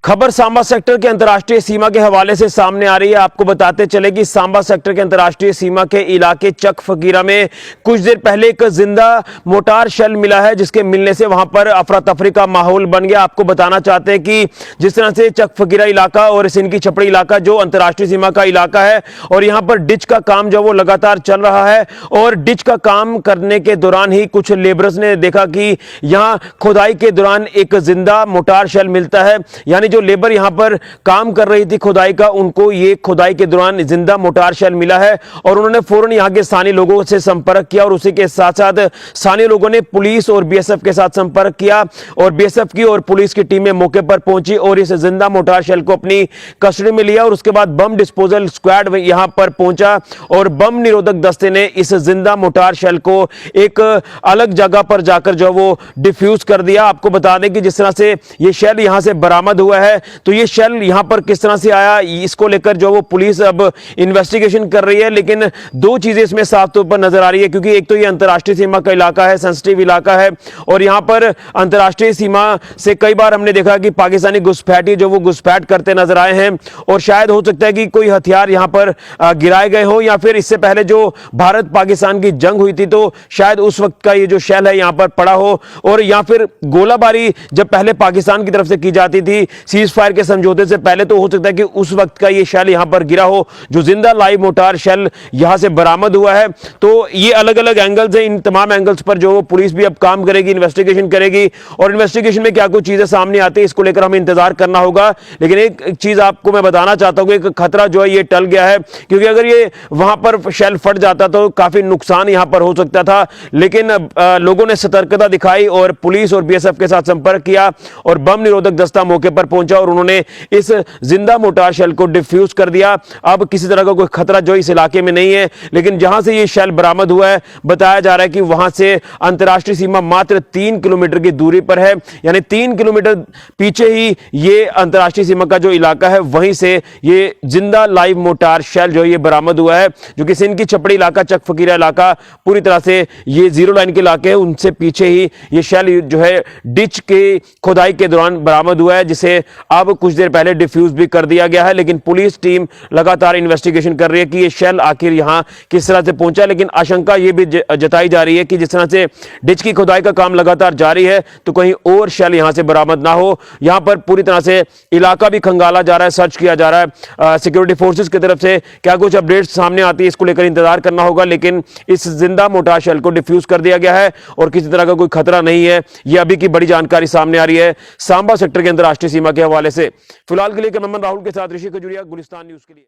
खबर सांबा सेक्टर के अंतर्राष्ट्रीय सीमा के हवाले से सामने आ रही है। आपको बताते चले कि सांबा सेक्टर के अंतर्राष्ट्रीय सीमा के इलाके चक फकीरा में कुछ देर पहले एक जिंदा मोटार शेल मिला है, जिसके मिलने से वहां पर अफरा तफरी का माहौल बन गया। आपको बताना चाहते हैं कि जिस तरह से चक फकीरा इलाका और सिंदगी छपड़ी इलाका जो अंतर्राष्ट्रीय सीमा का इलाका है और यहां पर डिच का काम जो वो लगातार चल रहा है और डिच का काम करने के दौरान ही कुछ लेबरर्स ने देखा कि यहां खुदाई के दौरान एक जिंदा मोटार शेल मिलता है। यानी जो लेबर यहां पर काम कर रही थी खुदाई का, उनको ये खुदाई के दौरान जिंदा मोटार शेल मिला है और उन्होंने फौरन यहां के स्थानीय लोगों से संपर्क किया और उसी के साथ साथ स्थानीय लोगों ने पुलिस और बीएसएफ के साथ संपर्क किया और बीएसएफ की और पुलिस की टीमें मौके पर पहुंची और इस जिंदा मोटार शेल को अपनी कस्टडी में लिया और उसके बाद बम डिस्पोजल स्क्वाड यहां पर पहुंचा और बम निरोधक दस्ते ने इस जिंदा मोटार शेल को एक अलग जगह पर जाकर जो वो डिफ्यूज कर दिया। आपको बता दें कि जिस तरह से ये शेल यहां से बरामद हुआ है, तो ये शेल यहां पर किस तरह से आया इसको लेकर जो वो पुलिस अब इन्वेस्टिगेशन कर रही है। लेकिन दो चीजें इसमें साफ तौर पर नजर आ रही है, क्योंकि एक तो ये अंतर्राष्ट्रीय सीमा का इलाका है, सेंसिटिव इलाका है और यहां पर अंतर्राष्ट्रीय सीमा से कई बार हमने देखा कि पाकिस्तानी घुसपैठी जो वो घुसपैठ करते नजर आए हैं और शायद हो सकता है कि कोई हथियार यहां पर गिराए गए हो या फिर इससे पहले जो भारत पाकिस्तान की जंग हुई थी तो शायद उस वक्त का ये जो शेल है यहां पर पड़ा हो और या फिर गोलाबारी जब पहले पाकिस्तान की तरफ से की जाती थी सीज फायर के समझौते से पहले, तो हो सकता है कि उस वक्त का ये शेल यहां पर गिरा हो। जो जिंदा लाइव मोटार शेल यहां से बरामद हुआ है, तो ये अलग अलग एंगल्स हैं। इन तमाम एंगल्स पर जो पुलिस भी अब काम करेगी, इन्वेस्टिगेशन करेगी और इन्वेस्टिगेशन में क्या कुछ चीजें सामने आती है इसको लेकर हमें इंतजार करना होगा। लेकिन एक चीज आपको मैं बताना चाहता हूं कि एक खतरा जो है ये टल गया है, क्योंकि अगर ये वहां पर शेल फट जाता तो काफी नुकसान यहां पर हो सकता था। लेकिन लोगों ने सतर्कता दिखाई और पुलिस और बीएसएफ के साथ संपर्क किया और बम निरोधक दस्ता मौके पर पहुंचा और उन्होंने इस जिंदा मोटार शेल को डिफ्यूज कर दिया। अब किसी तरह का कोई खतरा जो इस इलाके में नहीं है। लेकिन जहां से ये शेल बरामद हुआ है, बताया जा रहा है कि वहां से अंतर्राष्ट्रीय सीमा मात्र 3 किलोमीटर की दूरी पर है, यानी 3 किलोमीटर पीछे ही ये अंतर्राष्ट्रीय सीमा का जो इलाका है वहीं से ये जिंदा लाइव मोटार शेल जो ये बरामद हुआ है, जो कि सिंदगी छपड़ी इलाका, चक फकीरा इलाका पूरी तरह से ये जीरो लाइन के इलाके हैं, उनसे पीछे ही ये शेल जो है डिच के खुदाई के दौरान बरामद हुआ है, जिसे अब कुछ देर पहले डिफ्यूज भी कर दिया गया है। लेकिन पुलिस टीम लगातार इन्वेस्टिगेशन कर रही है कि ये शेल आखिर यहां किस तरह से पहुंचा। लेकिन आशंका ये भी जताई जा रही है कि जिस तरह से डिच की खुदाई का काम लगातार जारी है तो कहीं और शेल यहां से बरामद ना हो। यहां पर पूरी तरह से इलाका भी खंगाला जा रहा है, सर्च किया जा रहा है। सिक्योरिटी फोर्सेस की तरफ से क्या कुछ अपडेट्स सामने आती है इसको लेकर इंतजार करना होगा। लेकिन इस जिंदा मोटार शेल को डिफ्यूज कर दिया गया है और किसी तरह का कोई खतरा नहीं है। यह अभी की बड़ी जानकारी सामने आ रही है सांबा सेक्टर के अंतर्राष्ट्रीय सीमा के हवाले से। फिलहाल के लिए कैमरामैन राहुल के साथ ऋषि खजुरिया, गुलिस्तान न्यूज के लिए।